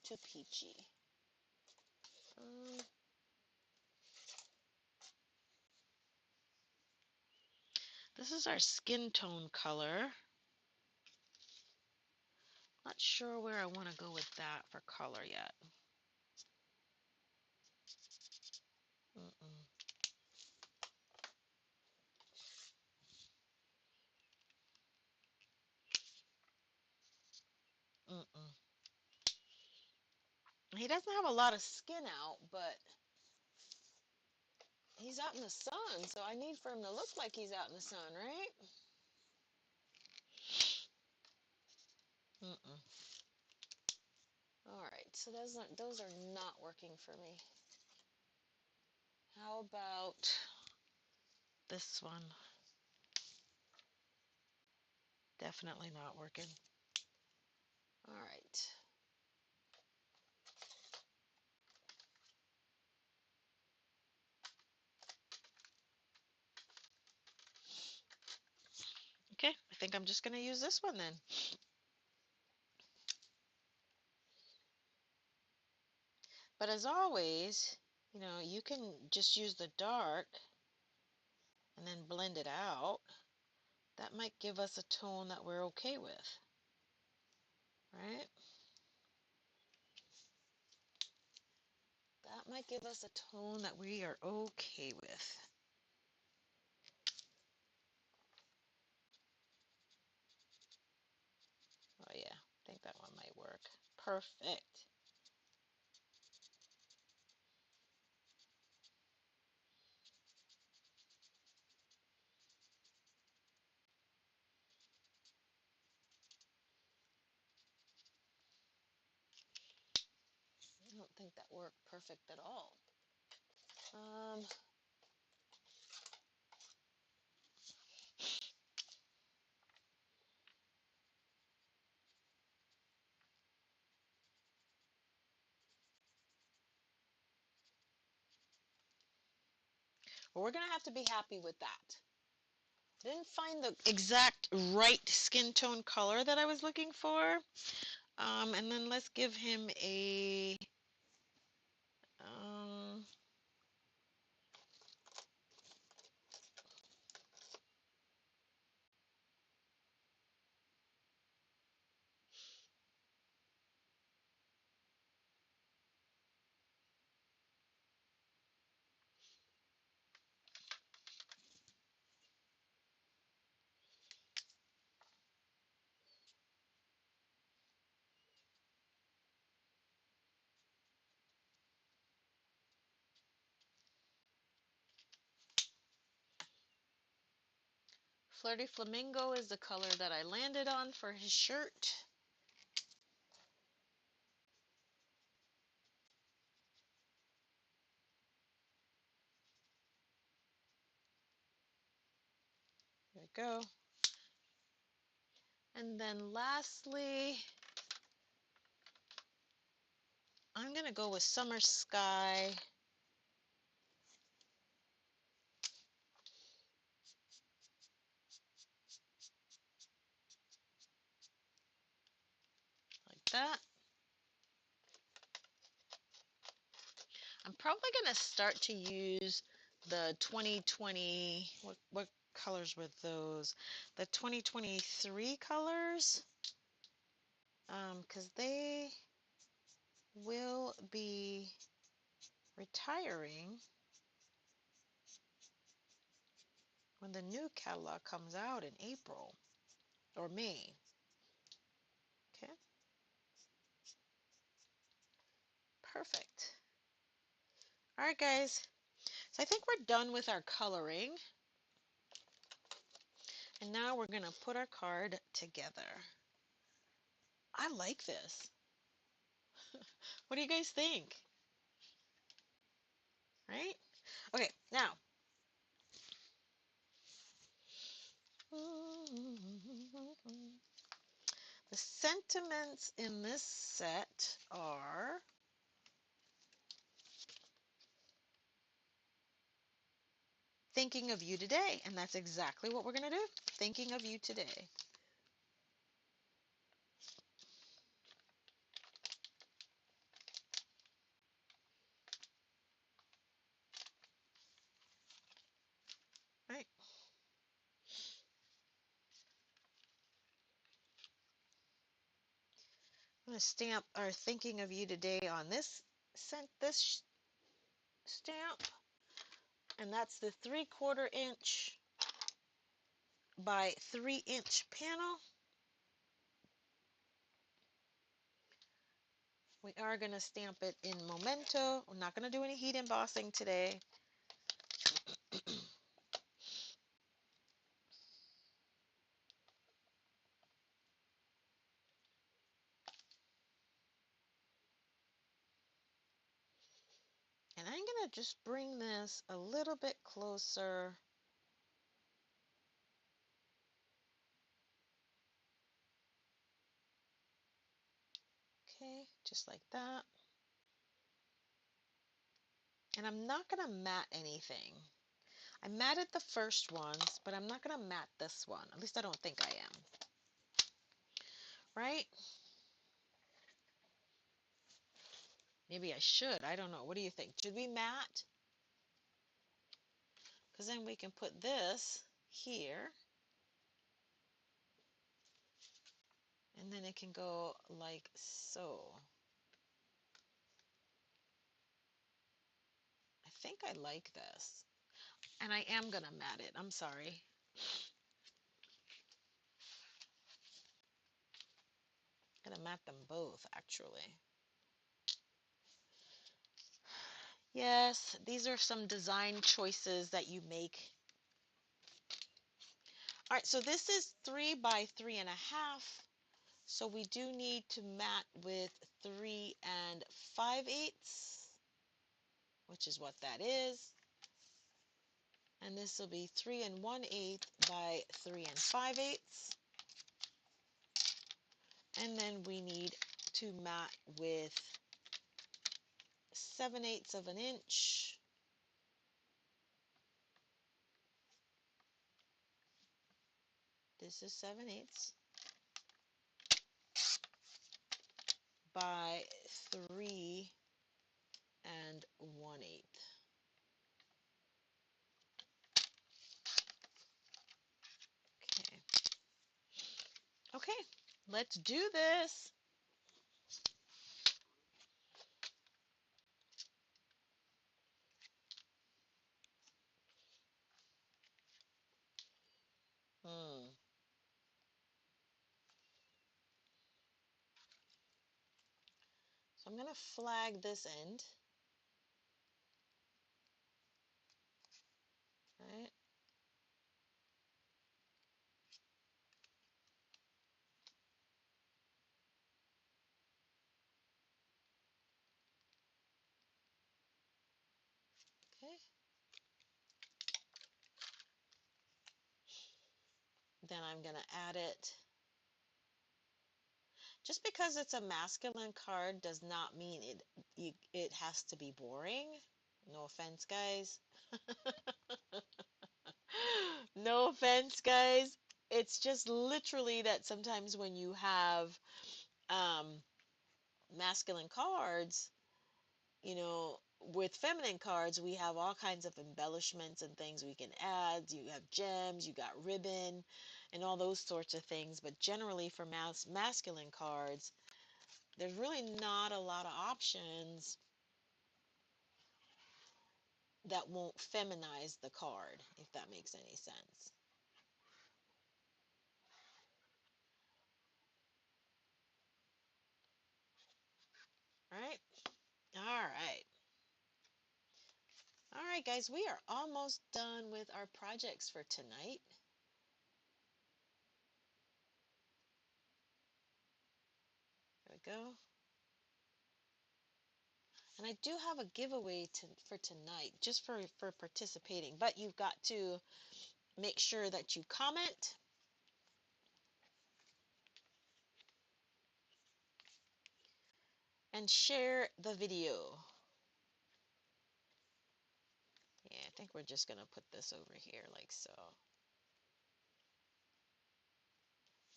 Too peachy. Um, this is our skin tone color. Not sure where I want to go with that for color yet. Mm-mm. Mm-mm. He doesn't have a lot of skin out, but he's out in the sun, so I need for him to look like he's out in the sun, right? Mm-mm. All right, so those are not working for me. How about this one? Definitely not working. All right. Okay, I think I'm just going to use this one then. But as always, you know, you can just use the dark and then blend it out. That might give us a tone that we're okay with, right? That might give us a tone that we are okay with. Oh yeah, I think that one might work. Perfect. I don't think that worked perfect at all. Um, well, we're going to have to be happy with that. Didn't find the exact right skin tone color that I was looking for. And then let's give him a um, Flirty Flamingo is the color that I landed on for his shirt. There we go. And then lastly, I'm going to go with Summer Sky. that. I'm probably going to start to use the 2020, what colors were those? The 2023 colors, because they will be retiring when the new catalog comes out in April or May. Okay, perfect. All right, guys. So I think we're done with our coloring. And now we're going to put our card together. I like this. What do you guys think? Right? Okay, now. The sentiments in this set are thinking of you today. And that's exactly what we're going to do. Thinking of you today. Right? I'm going to stamp our thinking of you today on this stamp. And that's the 3/4 inch by 3-inch panel. We are going to stamp it in Memento. We're not going to do any heat embossing today. And I'm going to just bring this a little bit closer. Okay, just like that. And I'm not going to matte anything. I matted the first ones, but I'm not going to matte this one. At least I don't think I am. Right? Maybe I should. I don't know. What do you think? Should we matte? Because then we can put this here. And then it can go like so. I think I like this. And I am going to matte it. I'm sorry. I'm going to matte them both, actually. Yes, these are some design choices that you make. All right, so this is 3 by 3.5. So we do need to matte with 3 5/8, which is what that is. And this will be 3 1/8 by 3 5/8. And then we need to matte with 7/8 of an inch. This is 7/8 by 3 1/8. Okay. Okay, let's do this. So I'm going to flag this end. Right? Okay. Then I'm going to add it. Just because it's a masculine card does not mean it has to be boring. No offense, guys. No offense, guys. It's just literally that sometimes when you have um, masculine cards, you know, with feminine cards, we have all kinds of embellishments and things we can add. You have gems, you got ribbon, and all those sorts of things. But generally, for masculine cards, there's really not a lot of options that won't feminize the card, if that makes any sense. Right? All right. All right, guys, we are almost done with our projects for tonight. There we go. And I do have a giveaway for tonight, just for participating. But you've got to make sure that you comment and share the video. Yeah, I think we're just going to put this over here like so.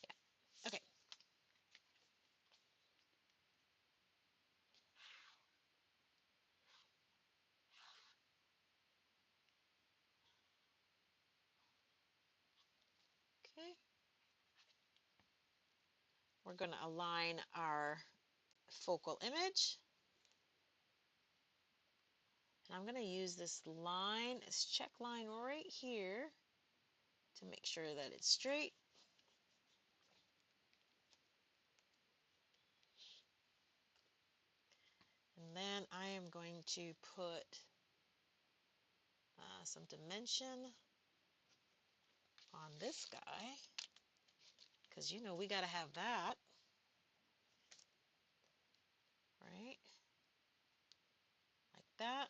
Yeah, okay. Okay. We're going to align our focal image. And I'm going to use this line, this check line right here to make sure that it's straight. And then I am going to put some dimension on this guy, because you know we got to have that, right? Like that.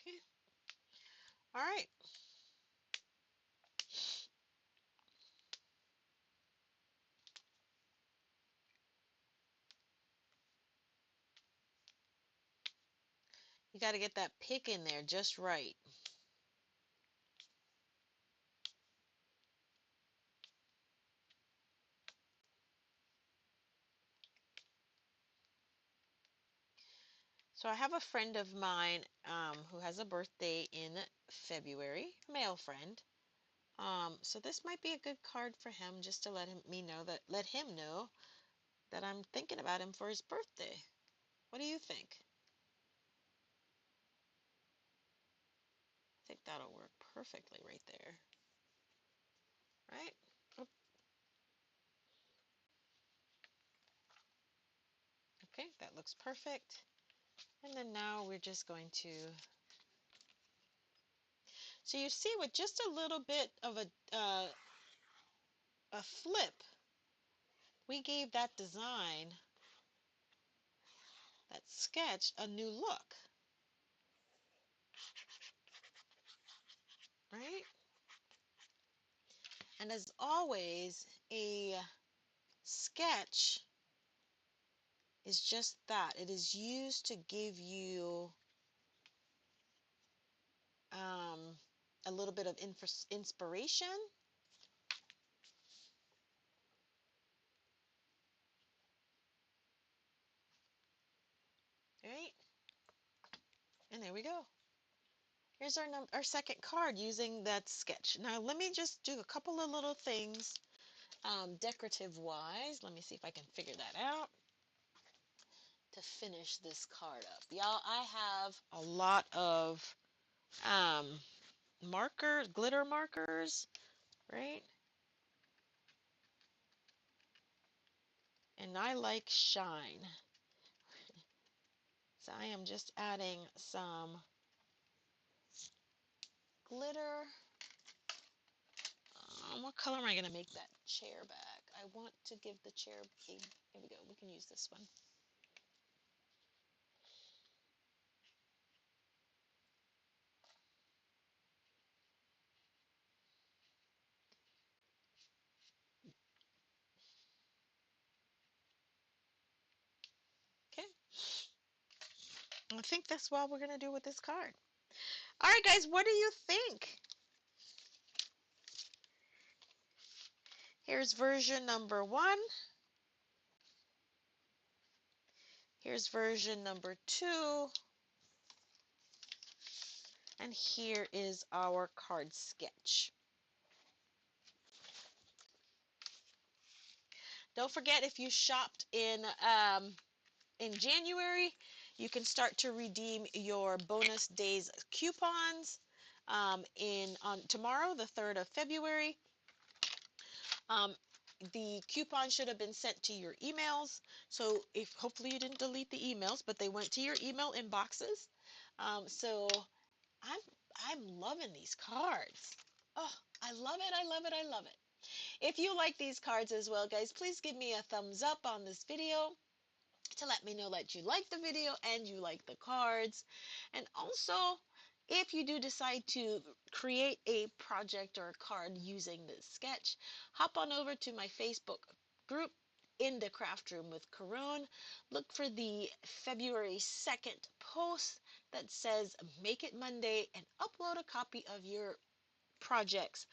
Okay. All right. You got to get that pick in there just right. So I have a friend of mine who has a birthday in February, male friend. So this might be a good card for him, just to let him know that I'm thinking about him for his birthday. What do you think? I think that'll work perfectly right there. Right? Oop. Okay, that looks perfect. And then now we're just going to, so you see, with just a little bit of a flip, we gave that design, that sketch, a new look, right? And as always, a sketch is just that. It is used to give you um, a little bit of inspiration, right? And there we go. Here's our second card using that sketch. Now let me just do a couple of little things decorative wise. Let me see if I can figure that out to finish this card up. Y'all, I have a lot of um, glitter markers, right? And I like shine. So I am just adding some glitter. What color am I going to make that chair back? I want to give the chair a, here we go, we can use this one. Okay, I think that's what we're going to do with this card. All right, guys, what do you think? Here's version number 1. Here's version number 2. And here is our card sketch. Don't forget, if you shopped in January, you can start to redeem your bonus days coupons on tomorrow, the 3rd of February. The coupon should have been sent to your emails. So if hopefully you didn't delete the emails, but they went to your email inboxes. So I'm I'm loving these cards. Oh, I love it. I love it. I love it. If you like these cards as well, guys, please give me a thumbs up on this video to let me know that you like the video and you like the cards. And also, if you do decide to create a project or a card using this sketch, hop on over to my Facebook group, In the Craft Room with Caron. Look for the February 2nd post that says Make It Monday and upload a copy of your projects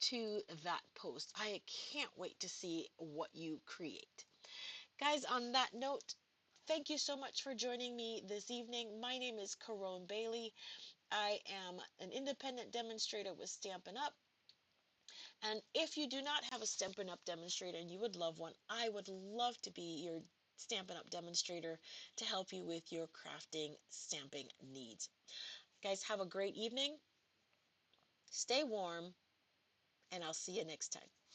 to that post. I can't wait to see what you create. Guys, on that note, thank you so much for joining me this evening. My name is Caron Bailey. I am an independent demonstrator with Stampin Up. And if you do not have a Stampin' Up! Demonstrator and you would love one, I would love to be your Stampin' Up! Demonstrator to help you with your crafting stamping needs. Guys, have a great evening. Stay warm, and I'll see you next time.